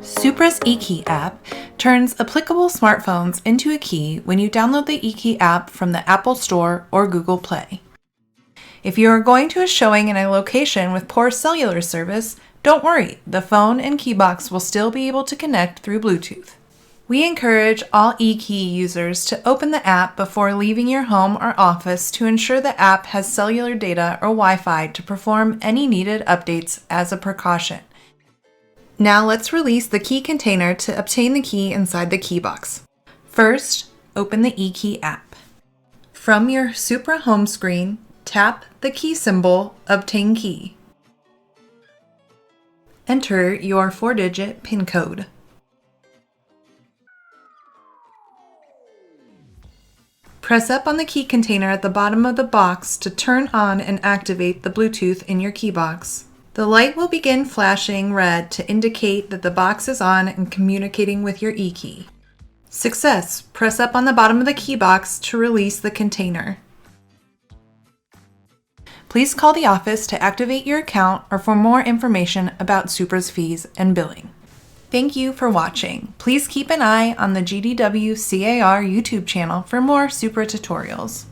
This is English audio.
Supra's eKEY app turns applicable smartphones into a key when you download the eKEY app from the Apple Store or Google Play. If you are going to a showing in a location with poor cellular service, don't worry, the phone and Keybox will still be able to connect through Bluetooth. We encourage all eKEY users to open the app before leaving your home or office to ensure the app has cellular data or Wi-Fi to perform any needed updates as a precaution. Now let's release the key container to obtain the key inside the Keybox. First, open the eKEY app. From your Supra home screen, tap the key symbol, Obtain Key. Enter your 4-digit PIN code. Press up on the key container at the bottom of the box to turn on and activate the Bluetooth in your Keybox. The light will begin flashing red to indicate that the box is on and communicating with your eKEY. Success! Press up on the bottom of the Keybox to release the container. Please call the office to activate your account or for more information about Supra's fees and billing. Thank you for watching. Please keep an eye on the GDWCAR YouTube channel for more Supra tutorials.